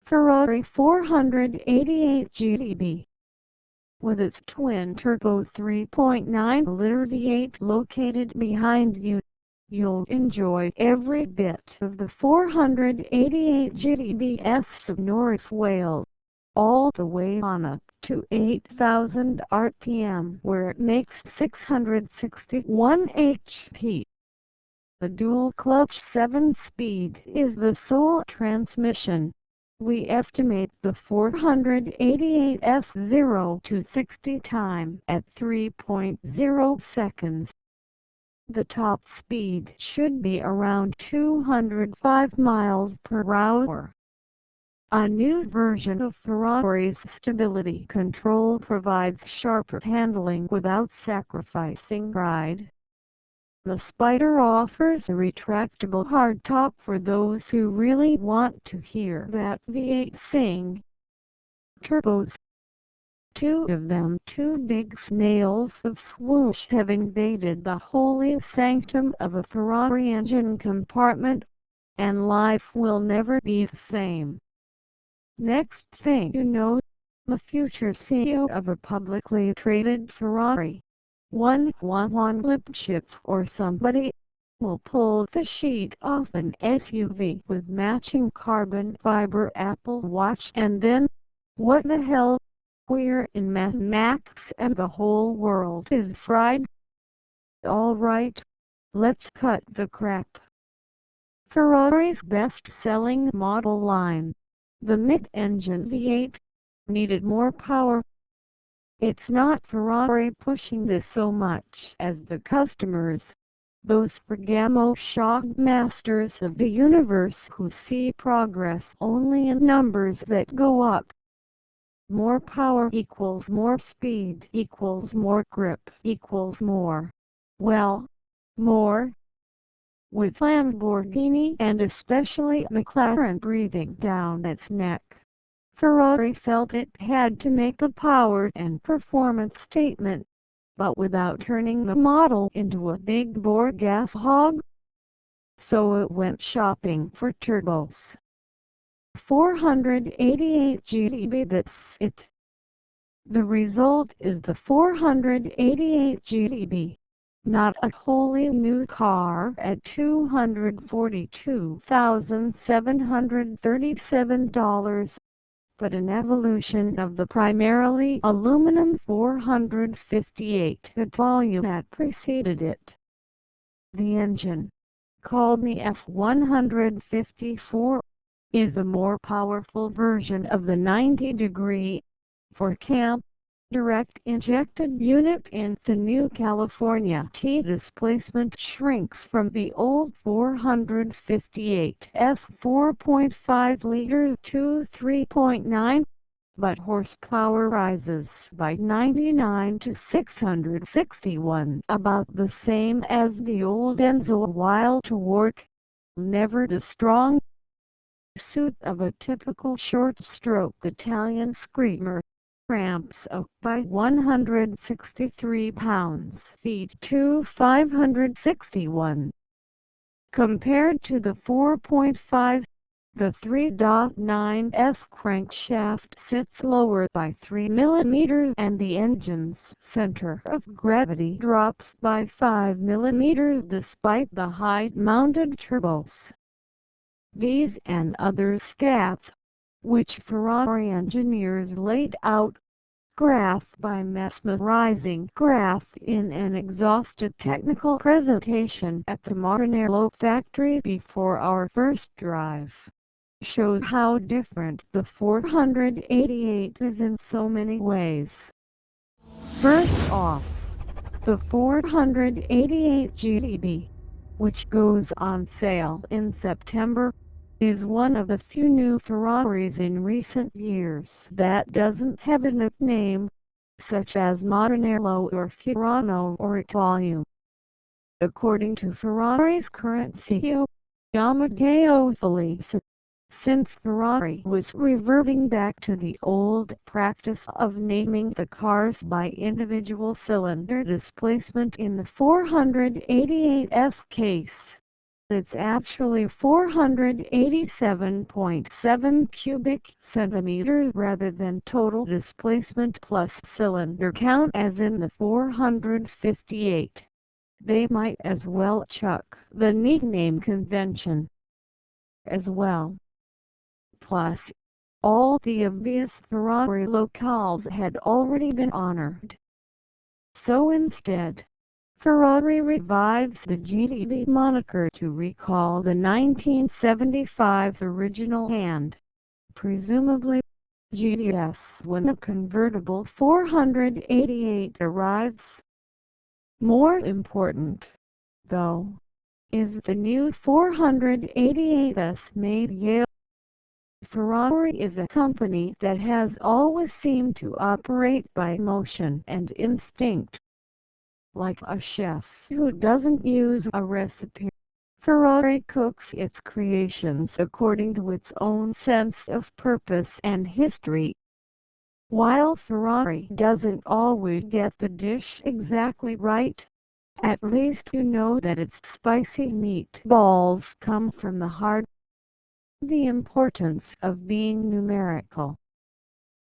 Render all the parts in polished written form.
Ferrari 488 GTB. With its twin-turbo 3.9-liter V8 located behind you, you'll enjoy every bit of the 488 GTB's sonorous wail, all the way on up to 8,000 RPM where it makes 661 HP. The dual-clutch 7-speed is the sole transmission. We estimate the 488's 0 to 60 time at 3.0 seconds. The top speed should be around 205 miles per hour. A new version of Ferrari's stability control provides sharper handling without sacrificing ride. The Spider offers a retractable hardtop for those who really want to hear that V8 sing. Turbos. Two of them two big snails of swoosh have invaded the holy sanctum of a Ferrari engine compartment, and life will never be the same. Next thing you know, the future CEO of a publicly traded Ferrari, Juan Lipschitz or somebody, will pull the sheet off an SUV with matching carbon fiber Apple Watch, and then, what the hell, we're in Mad Max and the whole world is fried. Alright, let's cut the crap. Ferrari's best-selling model line, the mid-engine V8, needed more power. It's not Ferrari pushing this so much as the customers, those Ferragamo shock masters of the universe who see progress only in numbers that go up. More power equals more speed equals more grip equals more, well, more. With Lamborghini and especially McLaren breathing down its neck, Ferrari felt it had to make a power and performance statement, but without turning the model into a big-bore gas hog. So it went shopping for turbos. 488 GTB, that's it. The result is the 488 GTB. Not a wholly new car at $242,737, but an evolution of the primarily aluminum 458 volume that preceded it. The engine, called the F154, is a more powerful version of the 90-degree, for camp, direct injected unit, and the new California T displacement shrinks from the old 458's 4.5 liters to 3.9, but horsepower rises by 99 to 661, about the same as the old Enzo, while torque, never the strong suit of a typical short-stroke Italian screamer, ramps up by 163 pounds-feet to 561. Compared to the 4.5, the 3.9's crankshaft sits lower by 3 mm and the engine's center of gravity drops by 5 mm despite the height-mounted turbos. These and other stats, which Ferrari engineers laid out, graph by mesmerizing graph in an exhaustive technical presentation at the Maranello factory before our first drive, showed how different the 488 is in so many ways. First off, the 488 GTB, which goes on sale in September, is one of the few new Ferraris in recent years that doesn't have a nickname, such as Maranello or Fiorano or Volume. According to Ferrari's current CEO, Amedeo Felisa, since Ferrari was reverting back to the old practice of naming the cars by individual cylinder displacement in the 488's case, It's actually 487.7 cubic centimeters rather than total displacement plus cylinder count as in the 458. They might as well chuck the nickname convention as well. Plus, all the obvious Ferrari locales had already been honored. So instead, Ferrari revives the GTB moniker to recall the 1975 original and, presumably, GTS when the convertible 488 arrives. More important, though, is the new 488S made Yale. Ferrari is a company that has always seemed to operate by emotion and instinct. Like a chef who doesn't use a recipe, Ferrari cooks its creations according to its own sense of purpose and history. While Ferrari doesn't always get the dish exactly right, at least you know that its spicy meatballs come from the heart. The importance of being numerical,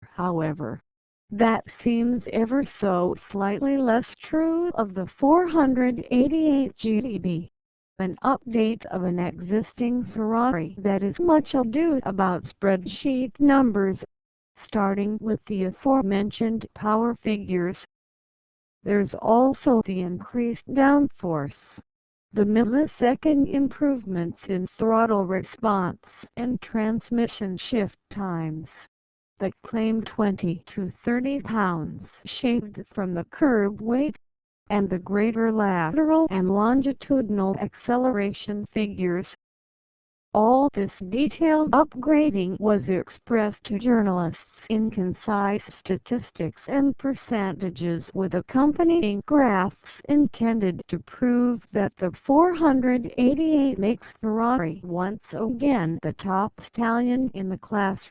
however, that seems ever so slightly less true of the 488 GTB, an update of an existing Ferrari that is much ado about spreadsheet numbers, starting with the aforementioned power figures. There's also the increased downforce, the millisecond improvements in throttle response and transmission shift times, the claimed 20 to 30 pounds shaved from the curb weight, and the greater lateral and longitudinal acceleration figures. All this detailed upgrading was expressed to journalists in concise statistics and percentages with accompanying graphs intended to prove that the 488 makes Ferrari once again the top stallion in the class.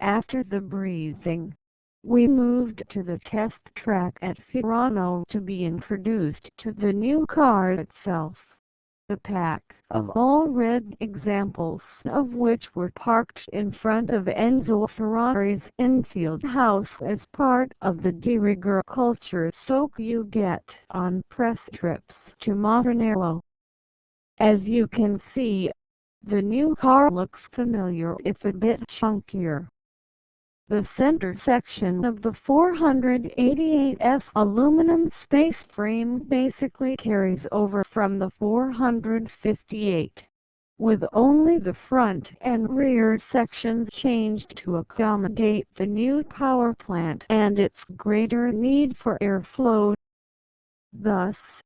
After the briefing, we moved to the test track at Fiorano to be introduced to the new car itself. A pack of all red examples of which were parked in front of Enzo Ferrari's infield house as part of the de rigueur culture soak you get on press trips to Maranello. As you can see, the new car looks familiar if a bit chunkier. The center section of the 488's aluminum space frame basically carries over from the 458, with only the front and rear sections changed to accommodate the new power plant and its greater need for airflow. Thus,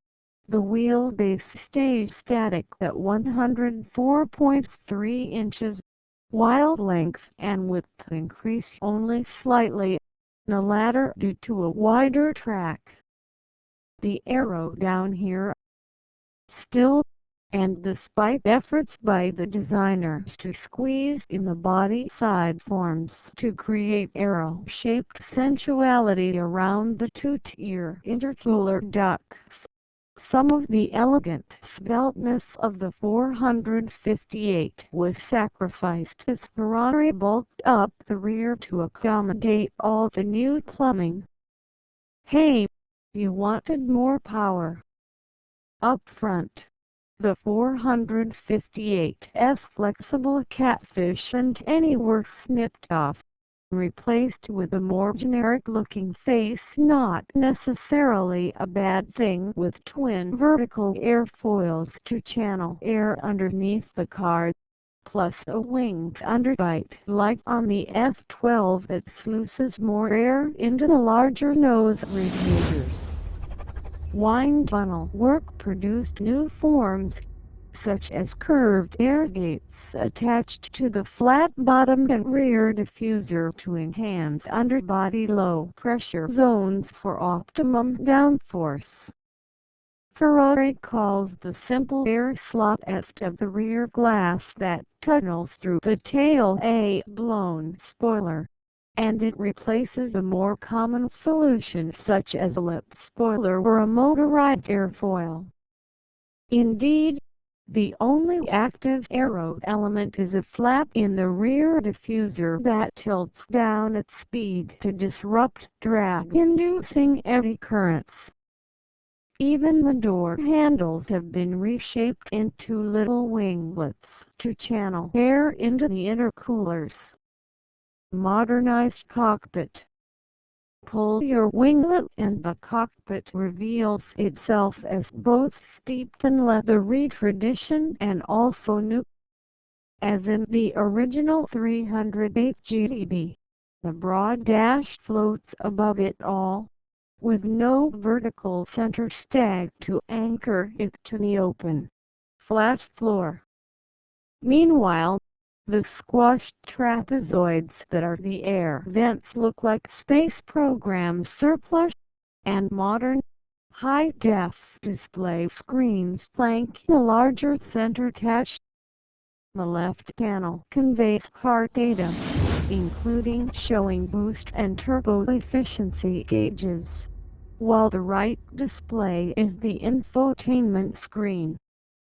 the wheelbase stays static at 104.3 inches. While length and width increase only slightly, the latter due to a wider track. The aero down here, still, and despite efforts by the designers to squeeze in the body side forms to create arrow-shaped sensuality around the two-tier intercooler ducts, some of the elegant svelteness of the 458 was sacrificed as Ferrari bulked up the rear to accommodate all the new plumbing. Hey, you wanted more power? Up front, the 458's flexible catfish and any were snipped off, replaced with a more generic-looking face, not necessarily a bad thing, with twin vertical airfoils to channel air underneath the car, plus a winged underbite like on the F12 that sluices more air into the larger nose radiators. Wind tunnel work produced new forms, such as curved air gates attached to the flat-bottomed and rear diffuser to enhance underbody low-pressure zones for optimum downforce. Ferrari calls the simple air slot aft of the rear glass that tunnels through the tail a blown spoiler, and it replaces a more common solution such as a lip spoiler or a motorized airfoil. Indeed, The only active aero element is a flap in the rear diffuser that tilts down at speed to disrupt drag, inducing eddy currents. Even the door handles have been reshaped into little winglets to channel air into the intercoolers. Modernized cockpit. Pull your winglet and the cockpit reveals itself as both steeped in leathery tradition and also new. As in the original 308 GTB, the broad dash floats above it all, with no vertical center stag to anchor it to the open, flat floor. Meanwhile, the squashed trapezoids that are the air vents look like space program surplus, and modern, high-def display screens flank the larger center touch. The left panel conveys car data, including showing boost and turbo efficiency gauges, while the right display is the infotainment screen.